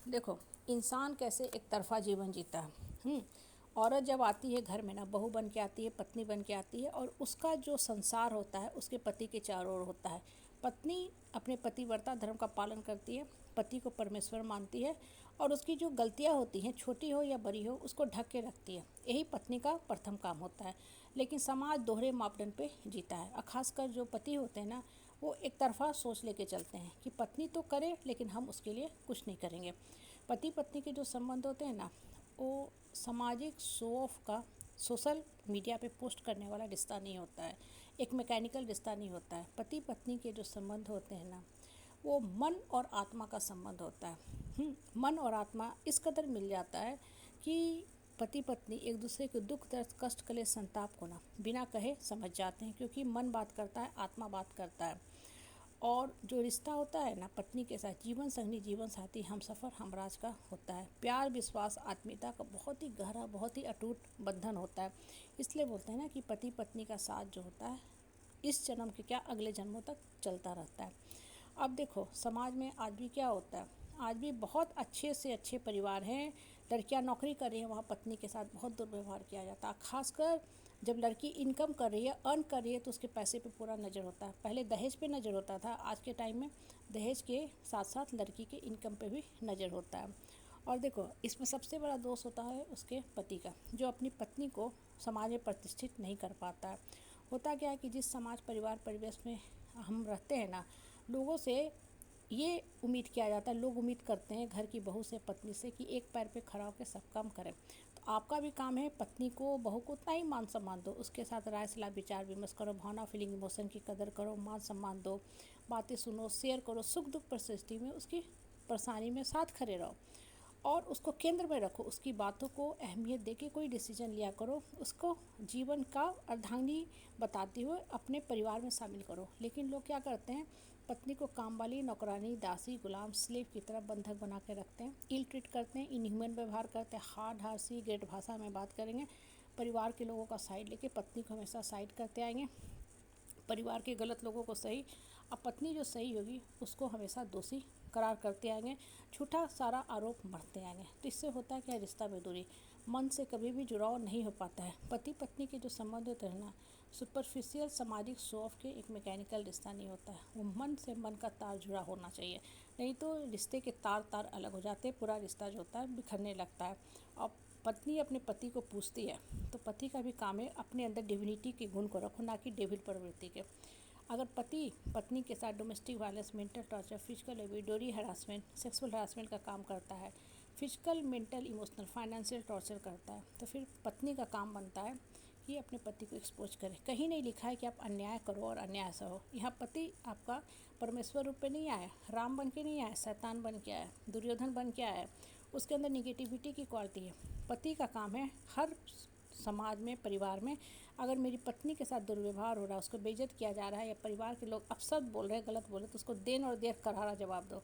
देखो, इंसान कैसे एक तरफा जीवन जीता है। औरत जब आती है घर में ना, बहू बन के आती है, पत्नी बन के आती है, और उसका जो संसार होता है उसके पति के चारों ओर होता है। पत्नी अपने पतिव्रता धर्म का पालन करती है, पति को परमेश्वर मानती है, और उसकी जो गलतियां होती हैं, छोटी हो या बड़ी हो, उसको ढक के रखती है। यही पत्नी का प्रथम काम होता है। लेकिन समाज दोहरे मापदंड पे जीता है, और खासकर जो पति होते हैं ना, वो एक तरफा सोच लेके चलते हैं कि पत्नी तो करे लेकिन हम उसके लिए कुछ नहीं करेंगे। पति पत्नी के जो संबंध होते हैं ना, वो सामाजिक शो ऑफ का, सोशल मीडिया पे पोस्ट करने वाला रिश्ता नहीं होता है, एक मैकेनिकल रिश्ता नहीं होता है। पति पत्नी के जो संबंध होते हैं ना, वो मन और आत्मा का संबंध होता है। मन और आत्मा इस कदर मिल जाता है कि पति पत्नी एक दूसरे के दुख दर्द कष्ट क्लेश संताप को ना बिना कहे समझ जाते हैं, क्योंकि मन बात करता है, आत्मा बात करता है। और जो रिश्ता होता है ना पत्नी के साथ, जीवन संगनी जीवन साथी हमसफ़र हमराज का होता है। प्यार विश्वास आत्मीयता का बहुत ही गहरा, बहुत ही अटूट बंधन होता है। इसलिए बोलते हैं ना कि पति पत्नी का साथ जो होता है, इस जन्म के क्या अगले जन्मों तक चलता रहता है। अब देखो, समाज में आज भी क्या होता है, आज भी बहुत अच्छे से अच्छे परिवार हैं, लड़कियां नौकरी कर रही हैं, वहाँ पत्नी के साथ बहुत दुर्व्यवहार किया जाता है। खासकर जब लड़की इनकम कर रही है, अर्न कर रही है, तो उसके पैसे पे पूरा नज़र होता है। पहले दहेज पे नज़र होता था, आज के टाइम में दहेज के साथ साथ लड़की के इनकम पे भी नज़र होता है। और देखो, इसमें सबसे बड़ा दोष होता है उसके पति का, जो अपनी पत्नी को समाज में प्रतिष्ठित नहीं कर पाता है। होता क्या है कि जिस समाज परिवार परिवेश में हम रहते हैं ना, लोगों से ये उम्मीद किया जाता है, लोग उम्मीद करते हैं घर की बहू से, पत्नी से, कि एक पैर पे खड़ा होकर सब काम करें। तो आपका भी काम है पत्नी को, बहू को उतना ही मान सम्मान दो, उसके साथ राय सलाह विचार विमर्श करो, भावना फीलिंग इमोशन की कदर करो, मान सम्मान दो, बातें सुनो, शेयर करो, सुख दुख परिस्थिति में उसकी परेशानी में साथ खड़े रहो, और उसको केंद्र में रखो, उसकी बातों को अहमियत देके कोई डिसीजन लिया करो, उसको जीवन का अर्धांगिनी बताते हुए अपने परिवार में शामिल करो। लेकिन लोग क्या करते हैं, पत्नी को काम वाली, नौकरानी, दासी, गुलाम, स्लेव की तरह बंधक बना के रखते हैं, इल ट्रीट करते हैं, इनह्यूमन व्यवहार करते हैं, हार्ड हार्सी ग्रेट भाषा में बात करेंगे, परिवार के लोगों का साइड लेके पत्नी को हमेशा साइड करते आएंगे, परिवार के गलत लोगों को सही, अब पत्नी जो सही होगी उसको हमेशा दोषी करार करते आएंगे, झूठा सारा आरोप मरते आएंगे। तो इससे होता है क्या, रिश्ता में दूरी, मन से कभी भी जुड़ाव नहीं हो पाता है। पति पत्नी के जो संबंध होते हैं ना, सुपरफिशियल सामाजिक शो ऑफ के एक मैकेनिकल रिश्ता नहीं होता है, वो मन से मन का तार जुड़ा होना चाहिए। नहीं तो रिश्ते के तार तार अलग हो जाते हैं, पूरा रिश्ता जो होता है बिखरने लगता है। अब पत्नी अपने पति को पूछती है, तो पति का भी काम है अपने अंदर डिविनिटी के गुण को रखो, ना कि डेविल प्रवृत्ति के। अगर पति पत्नी के साथ domestic violence, mental torture, physical abuse, डोरी हरासमेंट, सेक्सुअल हरासमेंट का काम करता है, physical mental emotional financial torture करता है, तो फिर पत्नी का काम बनता है कि अपने पति को एक्सपोज करे। कहीं नहीं लिखा है कि आप अन्याय करो और अन्याय सहो। यहाँ पति आपका परमेश्वर रूप में नहीं आया, राम बन के नहीं आया, शैतान बन के आया, दुर्योधन बन के आया, उसके अंदर निगेटिविटी की क्वालिटी है। पति का काम है हर समाज में, परिवार में, अगर मेरी पत्नी के साथ दुर्व्यवहार हो रहा है, उसको बेइज्जत किया जा रहा है, या परिवार के लोग अपशब्द बोल रहे हैं, गलत बोल रहे हैं, तो उसको देन और देर करारा जवाब दो।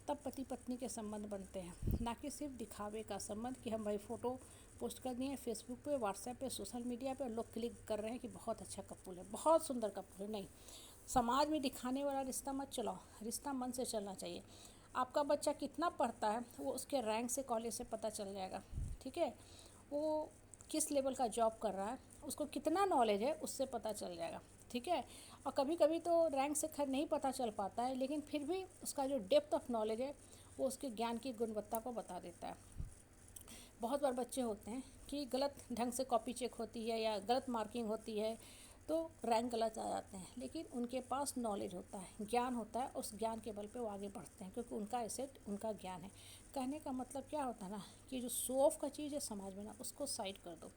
तब पति पत्नी के संबंध बनते हैं, ना कि सिर्फ दिखावे का संबंध कि हम भाई फ़ोटो पोस्ट कर दिए फेसबुक पे, व्हाट्सएप पे, सोशल मीडिया पे, और लोग क्लिक कर रहे हैं कि बहुत अच्छा कपल है, बहुत सुंदर कपल है। नहीं, समाज में दिखाने वाला रिश्ता मत चलाओ, रिश्ता मन से चलना चाहिए। आपका बच्चा कितना पढ़ता है वो उसके रैंक से, कॉलेज से पता चल जाएगा, ठीक है। वो किस लेवल का जॉब कर रहा है, उसको कितना नॉलेज है, उससे पता चल जाएगा, ठीक है। और कभी कभी तो रैंक से खैर नहीं पता चल पाता है, लेकिन फिर भी उसका जो डेप्थ ऑफ नॉलेज है वो उसके ज्ञान की गुणवत्ता को बता देता है। बहुत बार बच्चे होते हैं कि गलत ढंग से कॉपी चेक होती है या गलत मार्किंग होती है, तो रैंक गलत आ जाते हैं, लेकिन उनके पास नॉलेज होता है, ज्ञान होता है, उस ज्ञान के बल पे वो आगे बढ़ते हैं, क्योंकि उनका एसेट उनका ज्ञान है। कहने का मतलब क्या होता है ना, कि जो शो ऑफ का चीज़ है समाज में ना, उसको साइड कर दो,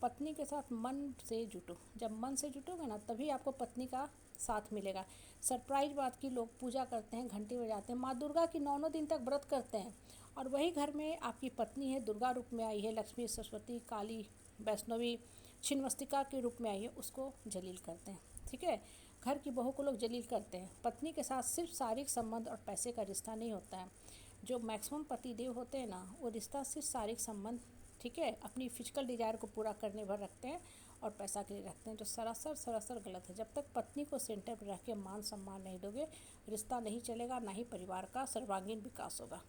पत्नी के साथ मन से जुटो। जब मन से जुटोगे ना, तभी आपको पत्नी का साथ मिलेगा। सरप्राइज बात की, लोग पूजा करते हैं, घंटी बजाते हैं, माँ दुर्गा की 9 दिन तक व्रत करते हैं, और वही घर में आपकी पत्नी है, दुर्गा रूप में आई है, लक्ष्मी, सरस्वती, काली, वैष्णवी, छिन्नमस्तिका के रूप में आई है, उसको जलील करते हैं, ठीक है। घर की बहू को लोग जलील करते हैं। पत्नी के साथ सिर्फ शारीरिक संबंध और पैसे का रिश्ता नहीं होता है। जो मैक्सिमम पति देव होते हैं ना, वो रिश्ता सिर्फ शारीरिक संबंध, ठीक है, अपनी फिजिकल डिजायर को पूरा करने भर रखते हैं और पैसा के लिए रखते हैं, जो सरासर सरासर गलत है। जब तक पत्नी को सेंटर पर रख के मान सम्मान नहीं दोगे, रिश्ता नहीं चलेगा, ना ही परिवार का सर्वांगीण विकास होगा।